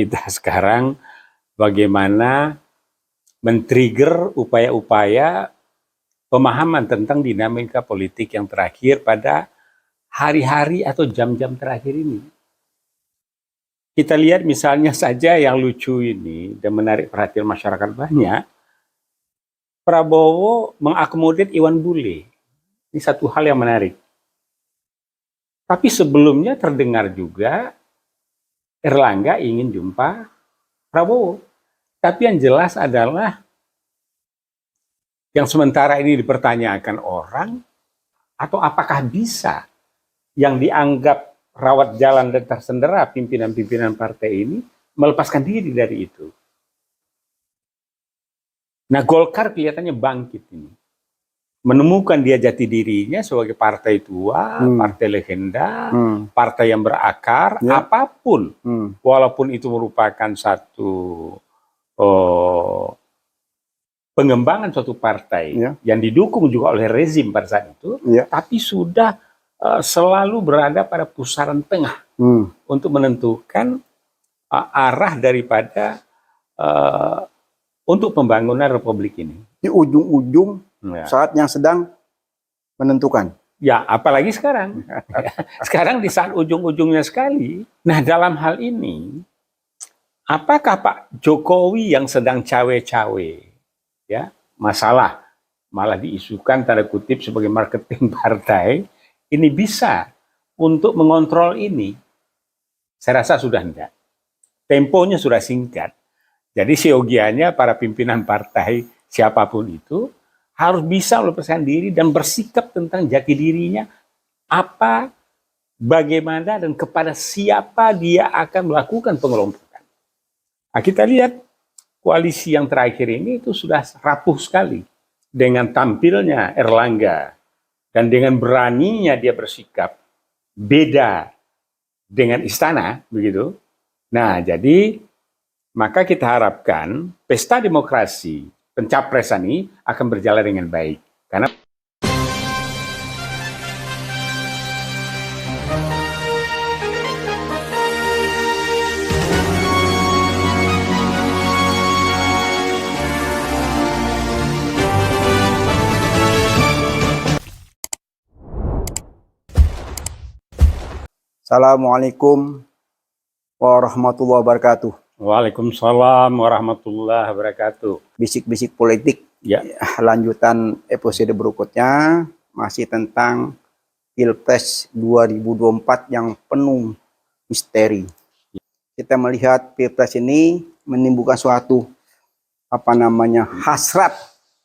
kita sekarang bagaimana men-trigger upaya-upaya pemahaman tentang dinamika politik yang terakhir pada hari-hari atau jam-jam terakhir ini. Kita lihat misalnya saja yang lucu ini dan menarik perhatian masyarakat banyak, Prabowo mengakomodir Iwan Bule. Ini satu hal yang menarik. Tapi sebelumnya terdengar juga Erlangga ingin jumpa Prabowo. Tapi yang jelas adalah yang sementara ini dipertanyakan orang, atau apakah bisa yang dianggap rawat jalan dan tersendera pimpinan-pimpinan partai ini melepaskan diri dari itu. Nah, Golkar kelihatannya bangkit ini. Menemukan dia jati dirinya sebagai partai tua, partai legenda, partai yang berakar, apapun. Walaupun itu merupakan satu pengembangan suatu partai yang didukung juga oleh rezim pada saat itu, tapi sudah selalu berada pada pusaran tengah untuk menentukan arah daripada untuk pembangunan republik ini. Di ujung-ujung saat yang sedang menentukan. Ya, apalagi sekarang. Sekarang di saat ujung-ujungnya sekali. Nah, dalam hal ini, apakah Pak Jokowi yang sedang cawe-cawe, ya, masalah malah diisukan tanda kutip sebagai marketing partai, ini bisa untuk mengontrol ini? Saya rasa sudah enggak. Temponya sudah singkat. Jadi seyogianya para pimpinan partai siapapun itu harus bisa melepaskan diri dan bersikap tentang jati dirinya, apa, bagaimana, dan kepada siapa dia akan melakukan pengelompokan. Nah, kita lihat koalisi yang terakhir ini itu sudah rapuh sekali dengan tampilnya Erlangga dan dengan beraninya dia bersikap beda dengan istana, begitu. Nah, jadi maka kita harapkan pesta demokrasi pencapresan ini akan berjalan dengan baik. Karena Assalamualaikum warahmatullahi wabarakatuh. Waalaikumsalam warahmatullahi wabarakatuh. Bisik-bisik politik. Ya. Lanjutan episode berikutnya masih tentang Pilpres 2024 yang penuh misteri. Kita melihat Pilpres ini menimbulkan suatu hasrat,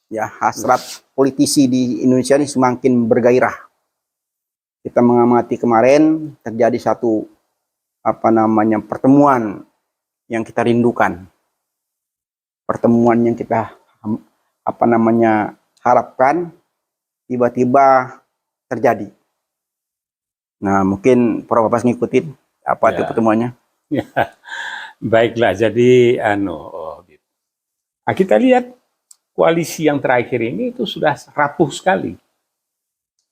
ya, hasrat politisi di Indonesia ini semakin bergairah. Kita mengamati kemarin terjadi satu pertemuan yang kita rindukan, pertemuan yang kita harapkan tiba-tiba terjadi. Nah, mungkin Prof. Abbas ngikutin apa itu pertemuannya? Ya. Baiklah, jadi kita lihat koalisi yang terakhir ini itu sudah rapuh sekali.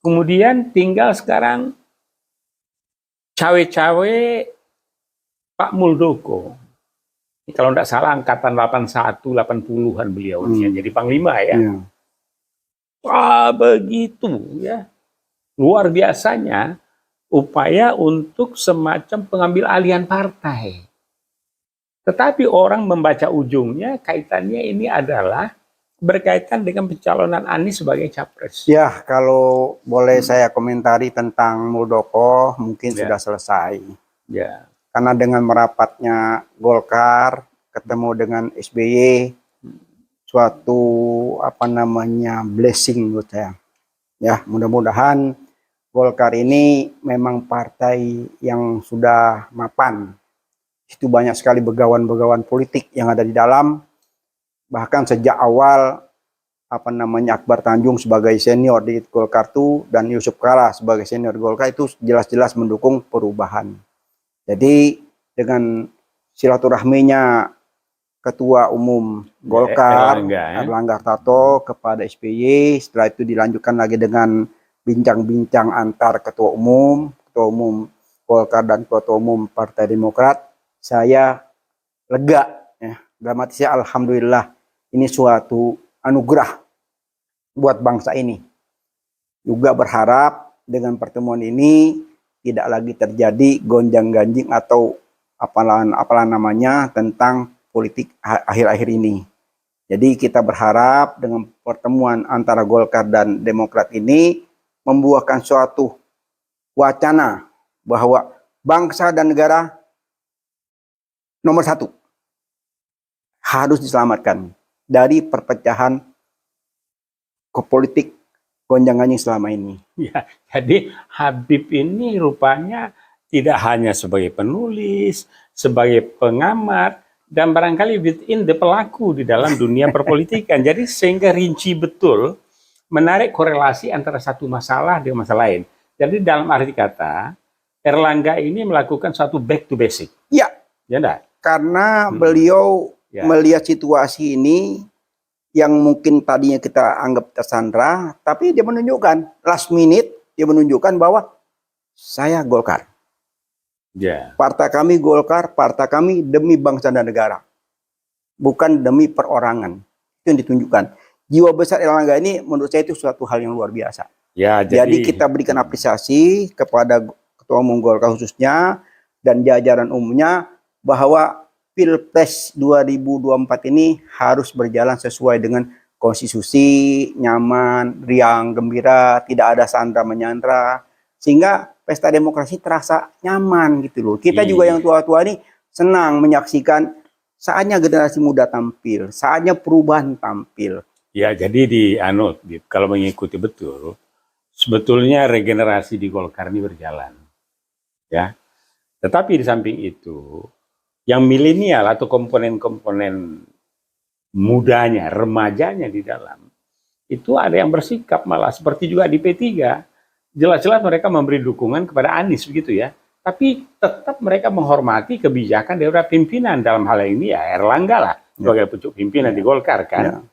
Kemudian tinggal sekarang cawe-cawe Pak Muldoko. Kalau tidak salah angkatan 81, 80-an beliau jadi panglima ya. Begitu ya. Luar biasanya upaya untuk semacam pengambil alihan partai. Tetapi orang membaca ujungnya kaitannya ini adalah berkaitan dengan pencalonan Anies sebagai capres. Ya, kalau boleh saya komentari tentang Muldoko mungkin sudah selesai. Ya. Karena dengan merapatnya Golkar ketemu dengan SBY, suatu blessing menurut saya. Ya, mudah-mudahan Golkar ini memang partai yang sudah mapan. Itu banyak sekali begawan-begawan politik yang ada di dalam. Bahkan sejak awal Akbar Tanjung sebagai senior di Golkar itu dan Yusuf Kala sebagai senior Golkar itu jelas-jelas mendukung perubahan. Jadi dengan silaturahminya Ketua Umum Golkar Erlangga Hartarto kepada SBY, setelah itu dilanjutkan lagi dengan bincang-bincang antar Ketua Umum Golkar dan Ketua Umum Partai Demokrat, saya lega. Ya. Dalam hati saya, alhamdulillah, ini suatu anugerah buat bangsa ini. Juga berharap dengan pertemuan ini tidak lagi terjadi gonjang-ganjing atau apalah namanya tentang politik akhir-akhir ini. Jadi kita berharap dengan pertemuan antara Golkar dan Demokrat ini membuahkan suatu wacana bahwa bangsa dan negara nomor satu harus diselamatkan dari perpecahan ke politik gonjang-ganjing selama ini. Ya, jadi Habib ini rupanya tidak hanya sebagai penulis, sebagai pengamat, dan barangkali within the pelaku di dalam dunia perpolitikan. Jadi sehingga rinci betul menarik korelasi antara satu masalah dengan masalah lain. Jadi dalam arti kata, Erlangga ini melakukan satu back to basic. Ya, Ya enggak? karena beliau Ya. melihat situasi ini yang mungkin tadinya kita anggap tersandra, tapi dia menunjukkan last minute, dia menunjukkan bahwa saya Golkar. Ya. Partai kami Golkar, partai kami demi bangsa dan negara. Bukan demi perorangan. Itu yang ditunjukkan. Jiwa besar Erlangga ini menurut saya itu suatu hal yang luar biasa. Ya, Jadi kita berikan apresiasi kepada Ketua Umum Golkar khususnya dan jajaran umumnya bahwa Pilpres 2024 ini harus berjalan sesuai dengan konstitusi, nyaman, riang, gembira, tidak ada sandra menyandra, sehingga pesta demokrasi terasa nyaman gitu loh. Kita juga yang tua-tua ini senang menyaksikan saatnya generasi muda tampil, saatnya perubahan tampil. Ya, jadi kalau mengikuti betul, sebetulnya regenerasi di Golkar ini berjalan. Ya. Tetapi di samping itu, yang milenial atau komponen-komponen mudanya, remajanya di dalam, itu ada yang bersikap malah seperti juga di P3. Jelas-jelas mereka memberi dukungan kepada Anies begitu ya. Tapi tetap mereka menghormati kebijakan dari pimpinan, dalam hal ini ya Erlangga lah sebagai pucuk pimpinan di Golkar kan.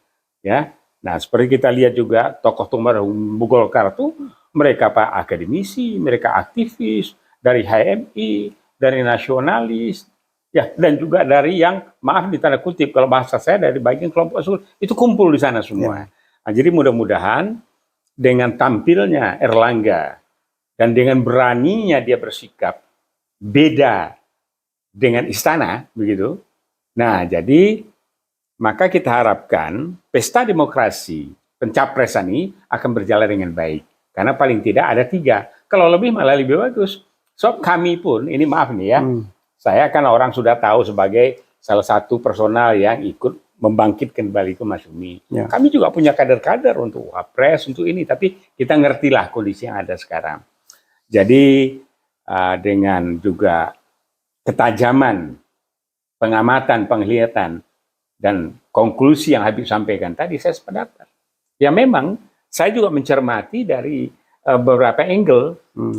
Ya. Nah, seperti kita lihat juga tokoh-tokoh Golkar tuh mereka akademisi, mereka aktivis dari HMI, dari nasionalis, ya, dan juga dari yang maaf di tanda kutip kalau bahasa saya dari bagian kelompok Sul itu kumpul di sana semua. Nah, jadi mudah-mudahan dengan tampilnya Erlangga dan dengan beraninya dia bersikap beda dengan istana begitu. Nah, jadi maka kita harapkan pesta demokrasi pencapresan ini akan berjalan dengan baik. Karena paling tidak ada 3. Kalau lebih malah lebih bagus. So kami pun, ini maaf nih ya, saya kan orang sudah tahu sebagai salah satu personal yang ikut membangkitkan kembali ke Masyumi. Ya. Kami juga punya kader-kader untuk Wapres, untuk ini. Tapi kita ngertilah kondisi yang ada sekarang. Jadi dengan juga ketajaman, pengamatan, penglihatan, dan konklusi yang Habib sampaikan tadi, saya sependapat. Ya memang saya juga mencermati dari beberapa angle,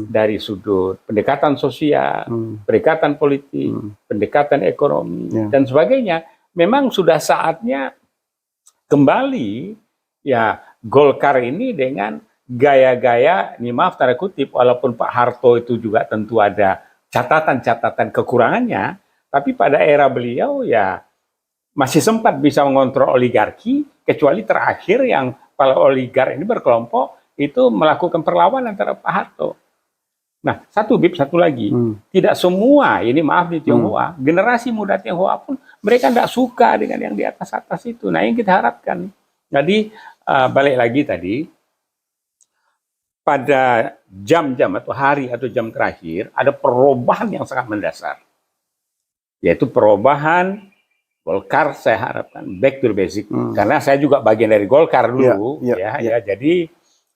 dari sudut pendekatan sosial, pendekatan politik, pendekatan ekonomi, dan sebagainya. Memang sudah saatnya kembali ya Golkar ini dengan gaya-gaya, ini maaf tanda kutip, walaupun Pak Harto itu juga tentu ada catatan-catatan kekurangannya, tapi pada era beliau ya masih sempat bisa mengontrol oligarki, kecuali terakhir yang para oligar ini berkelompok itu melakukan perlawanan terhadap Pak Harto. Nah, satu lagi, tidak semua, ini maaf di Tionghoa, generasi muda Tionghoa pun mereka tidak suka dengan yang di atas-atas itu. Nah, yang kita harapkan. Jadi, balik lagi tadi, pada jam-jam atau hari atau jam terakhir, ada perubahan yang sangat mendasar. Yaitu perubahan Golkar, saya harapkan back to the basic. Karena saya juga bagian dari Golkar dulu. Jadi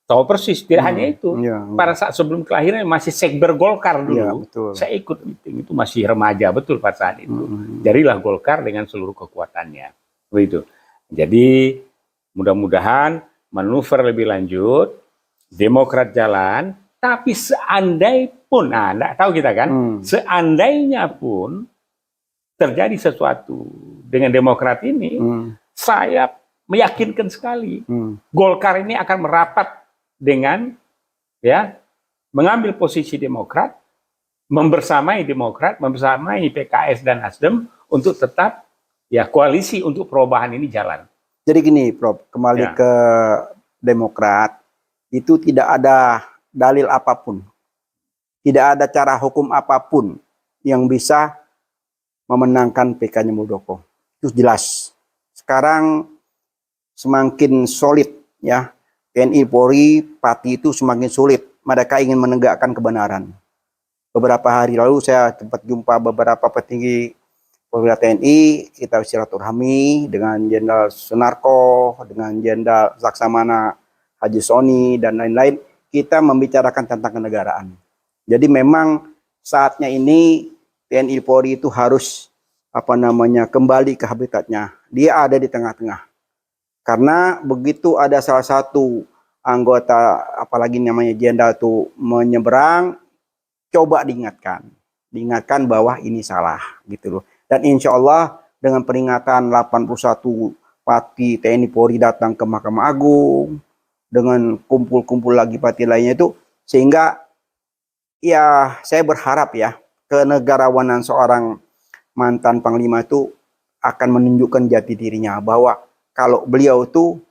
tahu persis, tidak hanya itu. Pada saat sebelum kelahiran masih sekber Golkar dulu. Saya ikut meeting, itu masih remaja betul pada saat itu. Jadilah Golkar dengan seluruh kekuatannya. Begitu. Jadi mudah-mudahan manuver lebih lanjut, Demokrat jalan, tapi seandai pun, enggak tahu kita kan, seandainya pun terjadi sesuatu dengan Demokrat ini, saya meyakinkan sekali Golkar ini akan merapat dengan ya mengambil posisi Demokrat, membersamai Demokrat, membersamai PKS dan Nasdem untuk tetap ya koalisi untuk perubahan ini jalan. Jadi gini, Prof, kembali Ya. ke Demokrat, itu tidak ada dalil apapun, tidak ada cara hukum apapun yang bisa memenangkan PK-nya Muldoko. Itu jelas. Sekarang semakin solid ya, TNI Polri, Pati itu semakin sulit. Mereka ingin menegakkan kebenaran. Beberapa hari lalu saya sempat jumpa beberapa petinggi perwira TNI, kita silaturahmi dengan Jenderal Sunarko, dengan Jenderal Laksamana Haji Soni, dan lain-lain. Kita membicarakan tentang kenegaraan. Jadi memang saatnya ini TNI Polri itu harus kembali ke habitatnya. Dia ada di tengah-tengah. Karena begitu ada salah satu anggota, apalagi namanya jenderal itu menyeberang, coba diingatkan bahwa ini salah gitu loh. Dan insya Allah dengan peringatan 81 Pati TNI Polri datang ke Mahkamah Agung, dengan kumpul-kumpul lagi Pati lainnya itu, sehingga ya saya berharap ya kenegarawanan seorang mantan Panglima itu akan menunjukkan jati dirinya, bahwa kalau beliau itu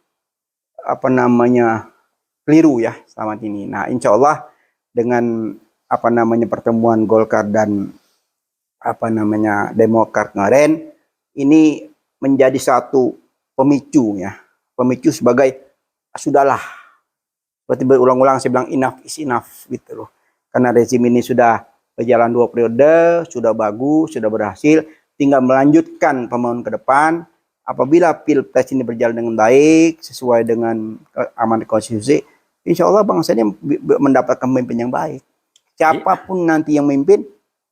keliru ya selama ini. Nah, insya Allah dengan pertemuan Golkar dan Demokrat kemarin ini menjadi satu pemicu ya, pemicu sebagai sudahlah, berarti berulang-ulang saya bilang enough is enough gitu loh, karena rezim ini sudah berjalan 2 periode, sudah bagus, sudah berhasil, tinggal melanjutkan pembangunan ke depan. Apabila Pilpres ini berjalan dengan baik sesuai dengan amanat konstitusi, insya Allah bangsa ini mendapatkan pemimpin yang baik. Siapapun nanti yang memimpin,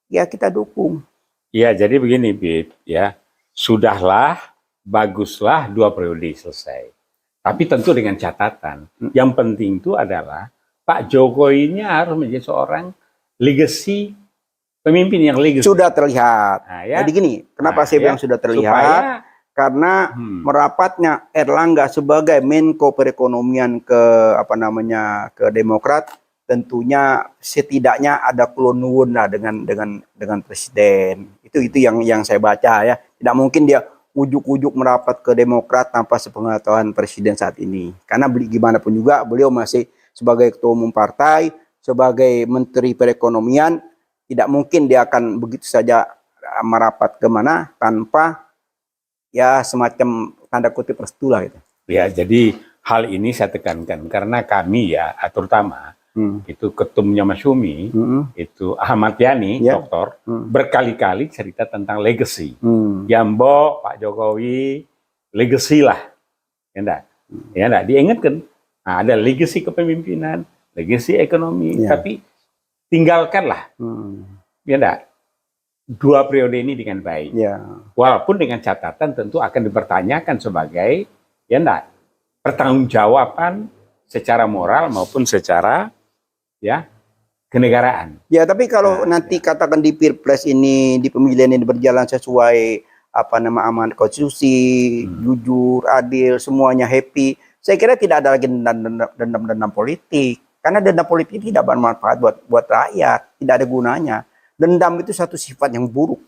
ya kita dukung. Ya, jadi begini, Bib, ya. Sudahlah, baguslah 2 periode selesai. Tapi tentu dengan catatan. Yang penting itu adalah Pak Jokowi ini harus menjadi seorang legacy, pemimpin yang legacy. Sudah terlihat. Nah, ya. Jadi gini, kenapa saya bilang sudah terlihat? Supaya, karena merapatnya Erlangga sebagai Menko Perekonomian ke Demokrat, tentunya setidaknya ada kulonwun lah dengan presiden. Itu yang saya baca ya. Tidak mungkin dia ujuk-ujuk merapat ke Demokrat tanpa sepengetahuan presiden saat ini. Karena gimana pun juga beliau masih sebagai ketua umum partai, sebagai menteri perekonomian, tidak mungkin dia akan begitu saja merapat kemana tanpa ya semacam tanda kutip restu lah gitu. Ya, jadi hal ini saya tekankan karena kami ya, terutama itu ketumnya Mas Syumi, itu Ahmad Yani, doktor, berkali-kali cerita tentang legacy. Jambo, Pak Jokowi, legacy lah. Ya enggak? Ya enggak? Diingatkan. Nah, ada legacy kepemimpinan, legacy ekonomi, tapi tinggalkanlah. Ya enggak? 2 periode ini dengan baik. Walaupun dengan catatan tentu akan dipertanyakan sebagai ya enggak, pertanggungjawaban secara moral maupun secara ya kenegaraan. Ya, tapi kalau nanti katakan di Pilpres ini, di pemilihan ini berjalan sesuai amanat konstitusi, jujur, adil, semuanya happy, saya kira tidak ada lagi dendam politik. Karena dendam politik tidak bermanfaat buat rakyat, tidak ada gunanya. Dendam itu satu sifat yang buruk.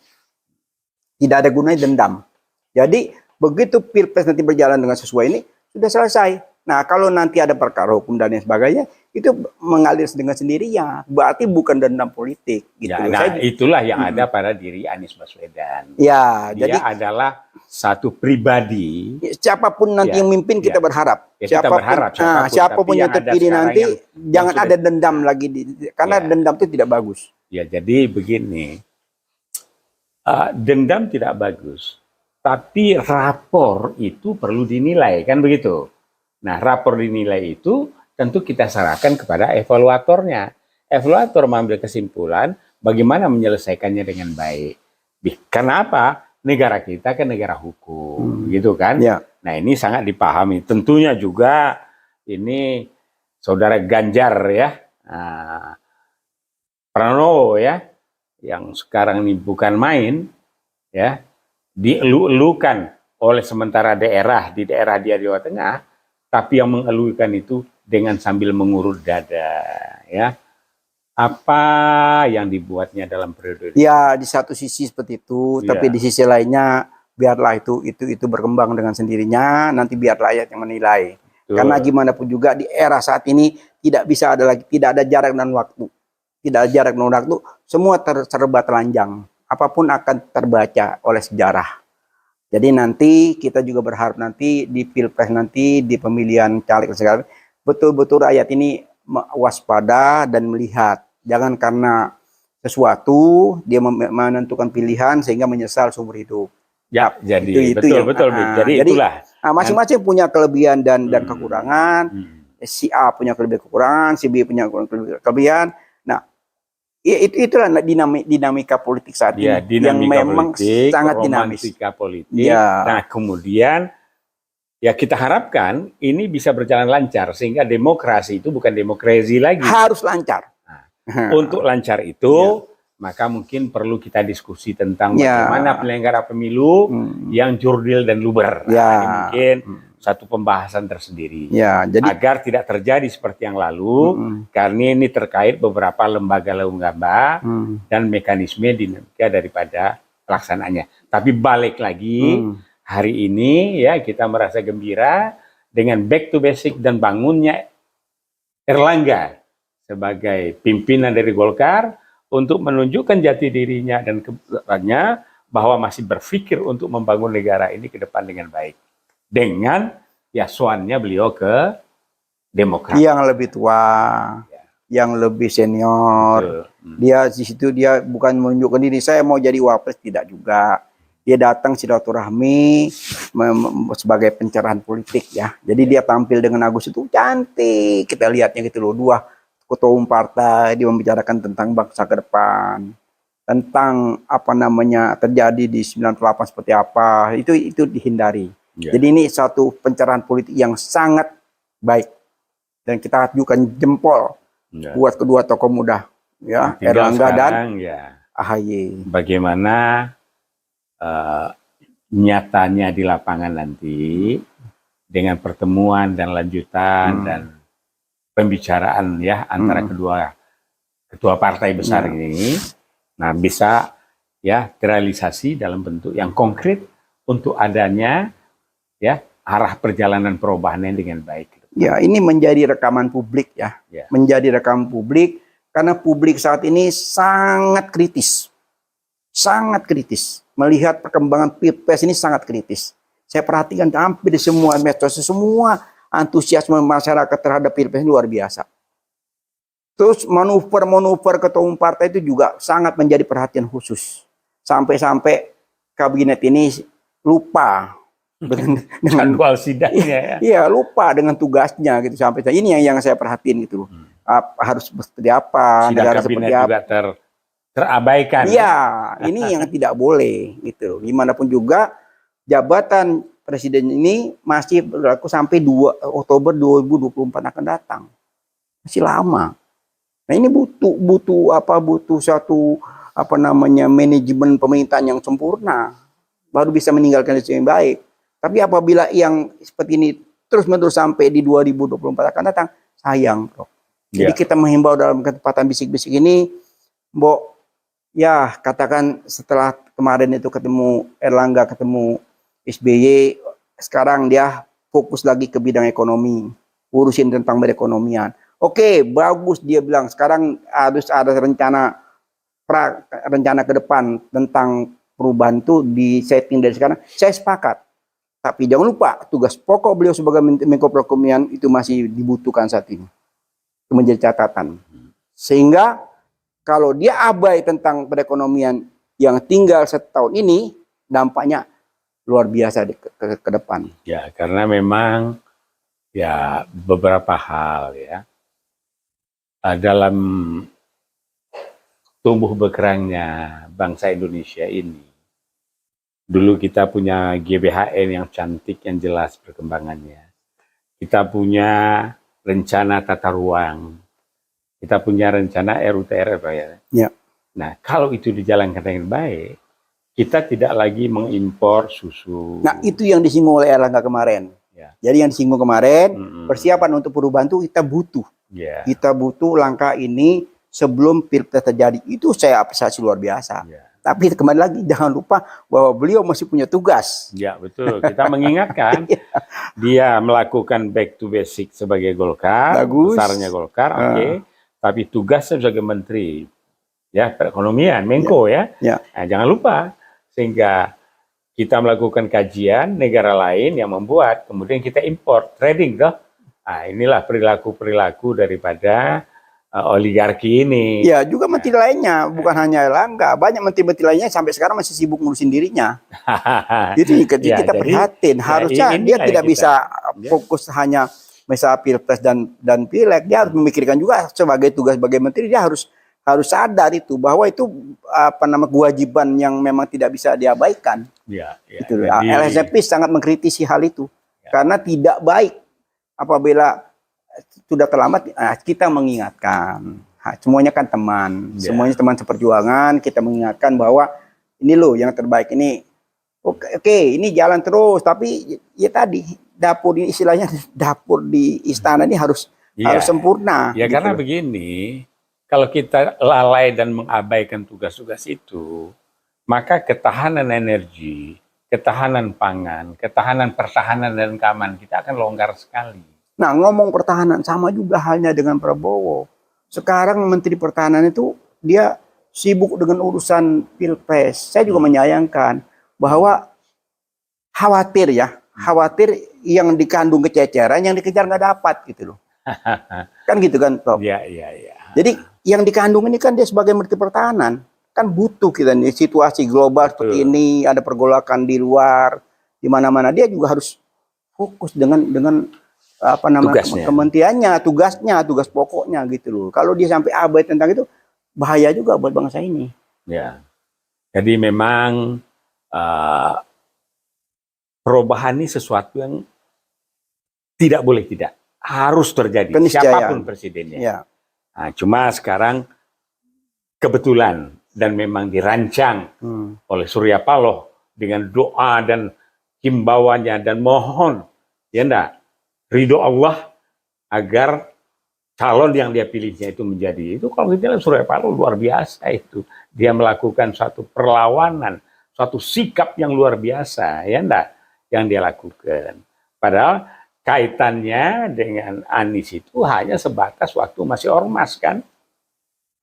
Tidak ada gunanya dendam. Jadi begitu Pilpres nanti berjalan dengan sesuai ini, sudah selesai. Nah, kalau nanti ada perkara hukum dan lain sebagainya, itu mengalir dengan sendirinya. Berarti bukan dendam politik. Gitu. Ya, nah, itulah yang ada pada diri Anies Baswedan. Ya, dia adalah satu pribadi. Siapapun nanti yang mimpin kita berharap. Ya, kita berharap. Siapapun yang terpilih nanti, jangan ada dendam lagi. Karena dendam itu tidak bagus. Ya, jadi begini. Dendam tidak bagus. Tapi rapor itu perlu dinilai, kan begitu. Nah, rapor dinilai itu tentu kita serahkan kepada evaluatornya. Evaluator mengambil kesimpulan bagaimana menyelesaikannya dengan baik. Karena apa? Negara kita kan negara hukum, gitu kan? Ya. Nah, ini sangat dipahami. Tentunya juga ini saudara Ganjar ya, Pranowo ya, yang sekarang ini bukan main, ya, dielu-elukan oleh sementara daerah di Jawa Tengah. Tapi yang mengeluhkan itu dengan sambil mengurut dada, ya. apa yang dibuatnya dalam periode ini. Ya, di satu sisi seperti itu, tapi di sisi lainnya biarlah itu berkembang dengan sendirinya, nanti biar rakyat yang menilai. Betul. Karena gimana pun juga di era saat ini tidak bisa ada lagi, tidak ada jarak dan waktu. Tidak ada jarak dan waktu, semua serba telanjang. Apapun akan terbaca oleh sejarah. Jadi nanti kita juga berharap nanti di Pilpres nanti, di pemilihan caleg segala, betul-betul rakyat ini waspada dan melihat. Jangan karena sesuatu dia menentukan pilihan sehingga menyesal seumur hidup. Ya, jadi betul. Jadi itulah. Masing-masing punya kelebihan dan kekurangan. Si A punya kelebihan kekurangan, si B punya kelebihan. Nah, itulah dinamika politik saat ini yang memang politik, sangat dinamis. Politik. Ya. Nah, kemudian ya kita harapkan ini bisa berjalan lancar sehingga demokrasi itu bukan demokrasi lagi. Harus lancar. Nah, untuk lancar itu maka mungkin perlu kita diskusi tentang bagaimana penyelenggara pemilu yang jurdil dan luber. Nah, ini mungkin satu pembahasan tersendiri. Jadi agar tidak terjadi seperti yang lalu, karena ini terkait beberapa lembaga dan mekanisme dinamika daripada pelaksanaannya. Tapi balik lagi, hari ini ya kita merasa gembira dengan back to basic dan bangunnya Erlangga sebagai pimpinan dari Golkar untuk menunjukkan jati dirinya dan kebenarannya bahwa masih berpikir untuk membangun negara ini ke depan dengan baik. Dengan ya soannya beliau ke Demokrat. Yang lebih tua, yang lebih senior. Dia di situ dia bukan menunjukkan diri saya mau jadi wapres, tidak juga. Dia datang silaturahmi sebagai pencerahan politik ya. Jadi dia tampil dengan Agus itu cantik. Kita lihatnya gitu loh, dua ketua umum partai dia membicarakan tentang bangsa ke depan, tentang apa namanya terjadi di 98 seperti apa, itu dihindari. Jadi ini satu pencerahan politik yang sangat baik dan kita ajukan jempol buat kedua tokoh muda ya, Erlangga dan AHY. Bagaimana nyatanya di lapangan nanti dengan pertemuan dan lanjutan dan pembicaraan ya antara kedua ketua partai besar ini, nah bisa ya terrealisasi dalam bentuk yang konkret untuk adanya ya arah perjalanan perubahannya dengan baik. Ya, ini menjadi rekaman publik ya, menjadi rekaman publik karena publik saat ini sangat kritis melihat perkembangan Pilpres ini sangat kritis. Saya perhatikan hampir di semua medsos, semua antusiasme masyarakat terhadap Pilpres luar biasa. Terus manuver ketua umum partai itu juga sangat menjadi perhatian khusus. Sampai-sampai kabinet ini lupa dengan jadwal sidangnya. Iya, lupa dengan tugasnya gitu sampai ini yang saya perhatiin gitu loh. Harus seperti apa, negara seperti apa. Juga terabaikan. Iya, ini yang tidak boleh gitu. Gimana pun juga jabatan presiden ini masih berlaku sampai 2 Oktober 2024 akan datang. Masih lama. Nah, ini butuh satu manajemen pemerintahan yang sempurna baru bisa meninggalkan itu yang baik. Tapi apabila yang seperti ini terus-menerus sampai di 2024 akan datang, sayang, Bro. Jadi kita menghimbau dalam kesempatan bisik-bisik ini, Mbok, ya katakan setelah kemarin itu ketemu Erlangga, ketemu SBY, sekarang dia fokus lagi ke bidang ekonomi, urusin tentang perekonomian. Oke, bagus dia bilang sekarang harus ada rencana ke depan tentang perubahan itu di setting dari sekarang. Saya sepakat. Tapi jangan lupa tugas pokok beliau sebagai Menko Perekonomian itu masih dibutuhkan saat ini. Itu menjadi catatan. Sehingga kalau dia abai tentang perekonomian yang tinggal setahun ini, dampaknya luar biasa ke depan. Ya, karena memang ya beberapa hal ya dalam tumbuh berkembangnya bangsa Indonesia ini. Dulu kita punya GBHN yang cantik, yang jelas perkembangannya. Kita punya rencana tata ruang. Kita punya rencana RUTR, Pak ya. Ya. Nah, kalau itu dijalankan dengan baik, kita tidak lagi mengimpor susu. Nah, itu yang disinggung oleh Erlangga kemarin. Ya. Jadi yang disinggung kemarin, persiapan untuk perubahan itu kita butuh. Ya. Kita butuh langkah ini sebelum Pilpres terjadi. Itu saya apresiasi luar biasa. Ya. Tapi kembali lagi jangan lupa bahwa beliau masih punya tugas. Ya, betul. Kita mengingatkan dia melakukan back to basic sebagai Golkar, Bagus. besarnya Golkar, oke. Tapi tugasnya sebagai menteri ya perekonomian, Menko ya. Ya. Nah, jangan lupa sehingga kita melakukan kajian negara lain yang membuat, kemudian kita import, trading toh. Nah, inilah perilaku-perilaku daripada oligarki ini. Ya, juga menteri lainnya, bukan hanya Erlangga. Banyak menteri-menteri lainnya sampai sekarang masih sibuk ngurusin dirinya. Itu kita jadi, prihatin. Harusnya dia tidak bisa fokus hanya misalnya Pilpres dan Pileg. Dia harus memikirkan juga sebagai tugas sebagai menteri, dia harus sadar itu bahwa itu kewajiban yang memang tidak bisa diabaikan. Ya, Itu LSDP sangat mengkritisi hal itu karena tidak baik apabila sudah terlambat. Kita mengingatkan, semuanya kan teman, semuanya teman seperjuangan. Kita mengingatkan bahwa ini loh yang terbaik ini. Oke, ini jalan terus. Tapi ya tadi dapur ini istilahnya dapur di istana ini harus sempurna. Ya gitu. Karena begini. Kalau kita lalai dan mengabaikan tugas-tugas itu, maka ketahanan energi, ketahanan pangan, ketahanan pertahanan dan keamanan kita akan longgar sekali. Nah, ngomong pertahanan sama juga halnya dengan Prabowo. Sekarang Menteri Pertahanan itu dia sibuk dengan urusan Pilpres. Saya juga menyayangkan bahwa khawatir yang dikandung kececeran, yang dikejar nggak dapat gitu loh. Kan gitu kan, Prof? Iya. Jadi yang dikandung ini kan dia sebagai Menteri Pertahanan kan butuh kita nih situasi global seperti ini, ada pergolakan di luar, di mana-mana dia juga harus fokus dengan kementeriannya, tugas pokoknya gitu loh. Kalau dia sampai abai tentang itu bahaya juga buat bangsa ini. Ya, jadi memang perubahan ini sesuatu yang tidak boleh harus terjadi siapapun presidennya. Ya. Nah, cuma sekarang kebetulan dan memang dirancang oleh Surya Paloh dengan doa dan himbauannya dan mohon ridho Allah agar calon yang dia pilihnya itu menjadi itu. Kalau kita lihat Surya Paloh luar biasa itu, dia melakukan suatu perlawanan, suatu sikap yang luar biasa yang dia lakukan. Padahal kaitannya dengan Anies itu hanya sebatas waktu masih ormas kan.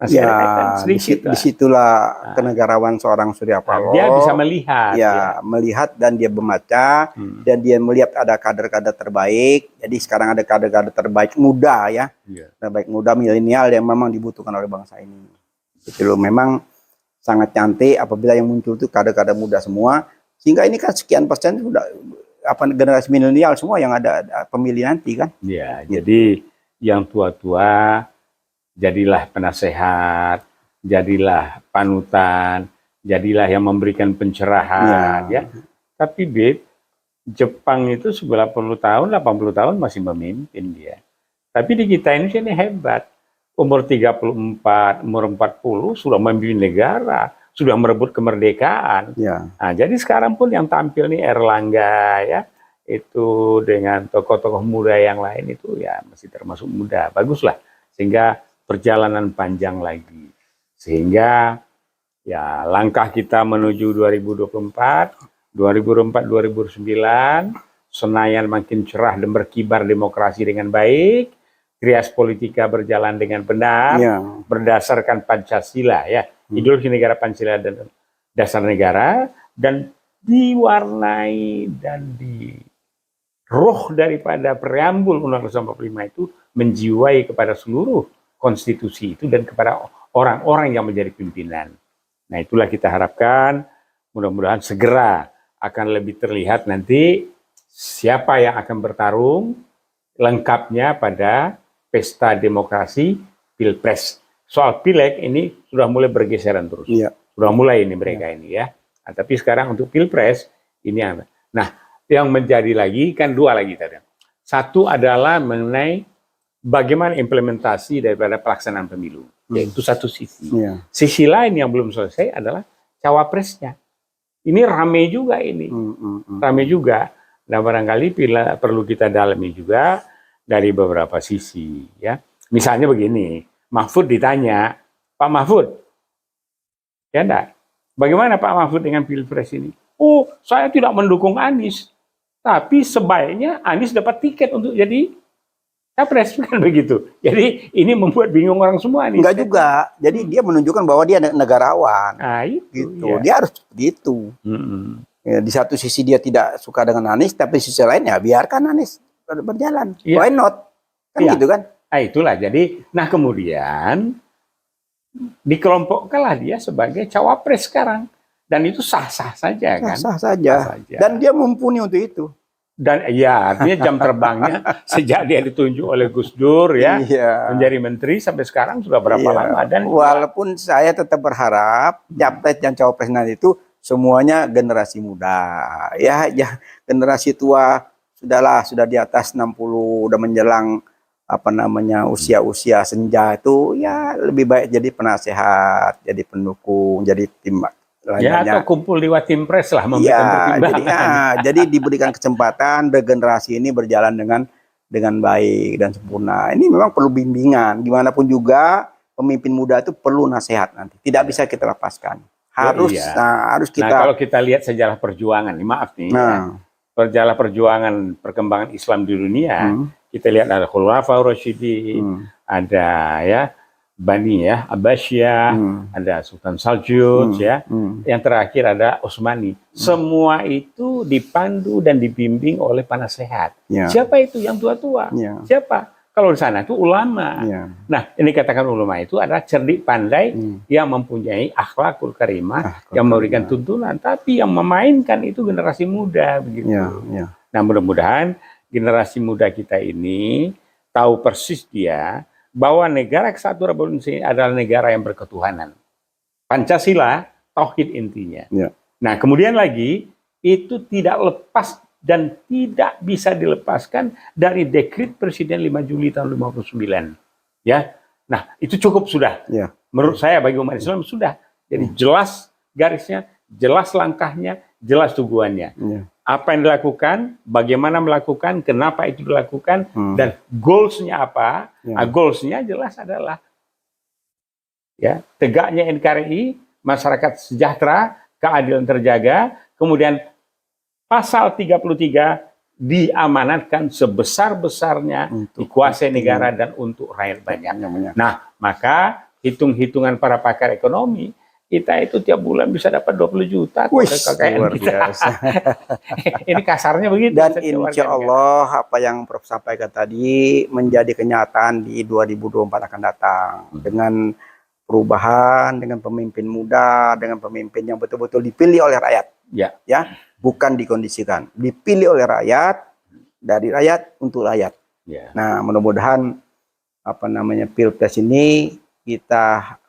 Masih ada kaitan sedikit. Disitulah kenegarawan seorang Surya Paloh. Dia bisa melihat. Melihat dan dia membaca. Dan dia melihat ada kader-kader terbaik. Jadi sekarang ada kader-kader terbaik muda ya. Terbaik muda milenial yang memang dibutuhkan oleh bangsa ini. Itu loh, memang sangat cantik apabila yang muncul itu kader-kader muda semua. Sehingga ini kan sekian persen sudah generasi milenial semua yang ada pemilih nanti kan. Ya, jadi yang tua-tua jadilah penasehat, jadilah panutan, jadilah yang memberikan pencerahan ya. Tapi Jepang itu 90 tahun, 80 tahun masih memimpin dia. Tapi di kita ini hebat. Umur 34, umur 40 sudah memimpin negara, sudah merebut kemerdekaan. Nah, jadi sekarang pun yang tampil nih Erlangga ya, itu dengan tokoh-tokoh muda yang lain itu ya masih termasuk muda, baguslah. Sehingga perjalanan panjang lagi. Sehingga ya langkah kita menuju 2024, 2009, Senayan makin cerah dan berkibar demokrasi dengan baik, trias politika berjalan dengan benar, berdasarkan Pancasila ya. Ideologi negara Pancasila dan dasar negara, dan diwarnai dan di roh daripada preambul Undang-Undang 45 itu menjiwai kepada seluruh konstitusi itu dan kepada orang-orang yang menjadi pimpinan. Nah, itulah kita harapkan mudah-mudahan segera akan lebih terlihat nanti siapa yang akan bertarung lengkapnya pada pesta demokrasi Pilpres. Soal Pileg ini sudah mulai bergeseran terus. Sudah mulai ini mereka ini ya. Nah, tapi sekarang untuk Pilpres ini apa? Nah, yang menjadi lagi kan dua lagi tadi. Satu adalah mengenai bagaimana implementasi daripada pelaksanaan pemilu. Yaitu satu sisi. Sisi lain yang belum selesai adalah cawapresnya. Ini rame juga ini. Rame juga. Dan barangkali perlu kita dalami juga dari beberapa sisi ya. Misalnya begini, Mahfud ditanya Pak Mahfud. Ya enggak? Bagaimana Pak Mahfud dengan Pilpres ini? Oh, saya tidak mendukung Anies. Tapi sebaiknya Anies dapat tiket untuk jadi capres, kan begitu. Jadi ini membuat bingung orang semua nih. Enggak juga. Jadi dia menunjukkan bahwa dia negarawan. Nah, itu. Gitu. Ya. Dia harus seperti itu. Ya, di satu sisi dia tidak suka dengan Anies, tapi di sisi lain ya biarkan Anies berjalan. Ya. Why not? Kan Ya. gitu kan? Nah, itulah. Jadi, nah kemudian dikelompokkanlah dia sebagai cawapres sekarang. Dan itu sah-sah saja kan. Sah saja. Sah saja. Dan dia mumpuni untuk itu. Dan ya artinya jam terbangnya sejak dia ditunjuk oleh Gus Dur ya Iya. menjadi menteri sampai sekarang sudah berapa Iya. lama. Dan walaupun saya tetap berharap capres dan cawapres nanti itu semuanya generasi muda. Ya generasi tua sudah di atas 60, udah menjelang usia-usia senja itu ya lebih baik jadi penasehat, jadi pendukung, jadi tim ya atau kumpul di Watimpres lah memberikan pertimbangan. Jadi diberikan kesempatan regenerasi ini berjalan dengan baik dan sempurna. Ini memang perlu bimbingan. Gimana pun juga pemimpin muda itu perlu nasihat nanti. Tidak bisa kita lepaskan. Harus harus kita. Nah, kalau kita lihat sejarah perjuangan, maaf nih, sejarah perjuangan perkembangan Islam di dunia, kita lihat ada Khulafaur Rasyidin, ada ya Bani ya, Abbasiyah, ada Sultan Saljud ya, yang terakhir ada Utsmani. Semua itu dipandu dan dibimbing oleh penasehat. Siapa itu yang tua-tua? Siapa? Kalau di sana itu ulama. Nah, ini katakan ulama itu adalah cerdik pandai yang mempunyai akhlakul karimah, yang memberikan tuntunan, tapi yang memainkan itu generasi muda begitu. Nah, mudah-mudahan generasi muda kita ini tahu persis dia bahwa negara kesatuan Republik Indonesia adalah negara yang berketuhanan. Pancasila, tauhid intinya. Nah, kemudian lagi, itu tidak lepas dan tidak bisa dilepaskan dari dekret Presiden 5 Juli tahun 59. Ya. Nah, itu cukup sudah. Menurut saya bagi umat Islam sudah. Jadi jelas garisnya, jelas langkahnya, jelas tujuannya. Apa yang dilakukan, bagaimana melakukan, kenapa itu dilakukan, dan goals-nya apa. Nah, goals-nya jelas adalah ya, tegaknya NKRI, masyarakat sejahtera, keadilan terjaga, kemudian pasal 33 diamanatkan sebesar-besarnya dikuasai negara dan untuk rakyat banyak. Nah, maka hitung-hitungan para pakar ekonomi, kita itu tiap bulan bisa dapat 20 juta luar biasa. Ini kasarnya begitu. Dan insya Allah apa yang Prof sampaikan tadi menjadi kenyataan di 2024 akan datang. Dengan perubahan, dengan pemimpin muda, dengan pemimpin yang betul-betul dipilih oleh rakyat. Ya, bukan dikondisikan. Dipilih oleh rakyat, dari rakyat untuk rakyat. Nah, mudah-mudahan Pilpres ini kita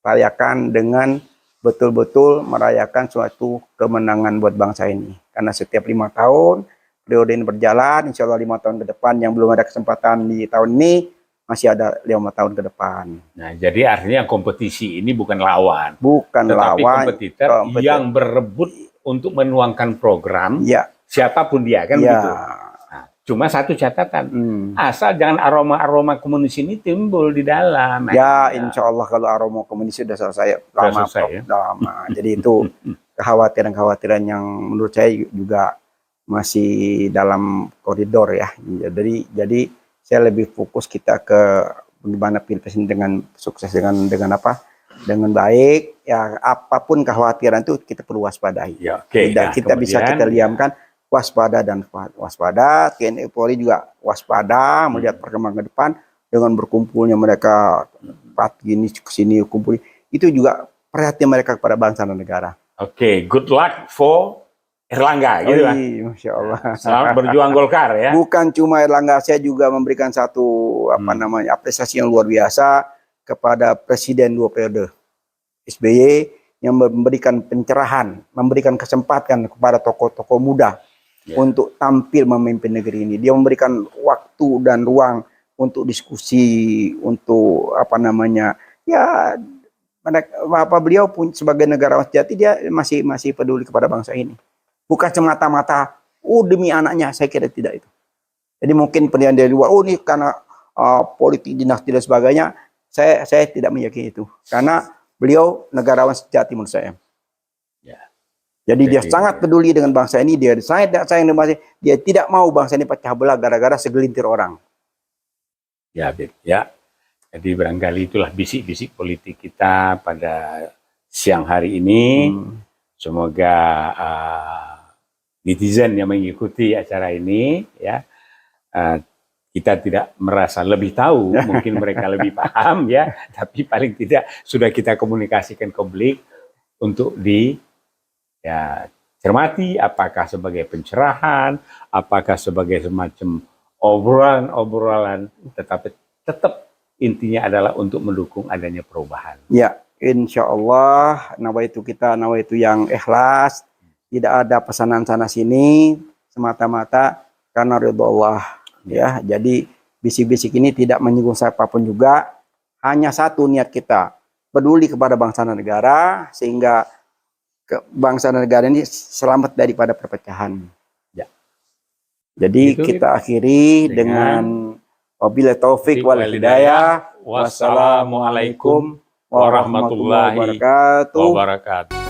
rayakan dengan betul-betul merayakan suatu kemenangan buat bangsa ini. Karena setiap 5 tahun periode ini berjalan, insya Allah 5 tahun ke depan yang belum ada kesempatan di tahun ini masih ada 5 tahun ke depan. Nah, jadi artinya kompetisi ini bukan lawan, bukan tetapi lawan, kompetitor yang berebut untuk menuangkan program, siapapun dia kan begitu. Nah, cuma satu catatan, asal jangan aroma-aroma komunis ini timbul di dalam. Insya Allah kalau aroma komunis sudah selesai lama, lama. Jadi itu kekhawatiran-kekhawatiran yang menurut saya juga masih dalam koridor ya. Jadi saya lebih fokus kita ke bagaimana Pilpres ini dengan sukses, dengan baik. Ya, apapun kekhawatiran itu kita perlu waspadai. Kita bisa kita diamkan. Waspada dan waspada, TNI Polri juga waspada melihat perkembangan ke depan dengan berkumpulnya mereka gini kesini kumpul, itu juga perhatian mereka kepada bangsa dan negara. Good luck for Erlangga, gitu kan? Masya Allah. Selamat berjuang Golkar ya. Bukan cuma Erlangga, saya juga memberikan satu apresiasi yang luar biasa kepada Presiden 2 periode SBY yang memberikan pencerahan, memberikan kesempatan kepada tokoh-tokoh muda untuk tampil memimpin negeri ini. Dia memberikan waktu dan ruang untuk diskusi, untuk beliau pun sebagai negarawan sejati dia masih peduli kepada bangsa ini. Bukan semata-mata demi anaknya, saya kira tidak itu. Jadi mungkin penilaian dari luar, ini karena politik dinasti dan sebagainya. saya tidak meyakini itu. Karena beliau negarawan sejati menurut saya. Ya. Jadi dia Jadi, sangat peduli dengan bangsa ini, dia sangat sayang dengan bangsa ini. Dia tidak mau bangsa ini pecah belah gara-gara segelintir orang. Ya, ya. Jadi barangkali itulah bisik-bisik politik kita pada siang hari ini. Semoga netizen yang mengikuti acara ini, ya, kita tidak merasa lebih tahu, mungkin mereka lebih paham, ya, tapi paling tidak sudah kita komunikasikan ke publik untuk ya, cermati apakah sebagai pencerahan, apakah sebagai semacam obrolan-obrolan, tetapi tetap intinya adalah untuk mendukung adanya perubahan. Ya, insya Allah nawaitu yang ikhlas, tidak ada pesanan sana sini, semata-mata karena ridho Allah. Ya, jadi bisik-bisik ini tidak menyinggung siapapun juga, hanya satu niat kita, peduli kepada bangsa dan negara sehingga bangsa dan negara ini selamat daripada perpecahan. Ya. Jadi kita akhiri dengan wabillahi taufik wal hidayah. Wassalamualaikum warahmatullahi wabarakatuh.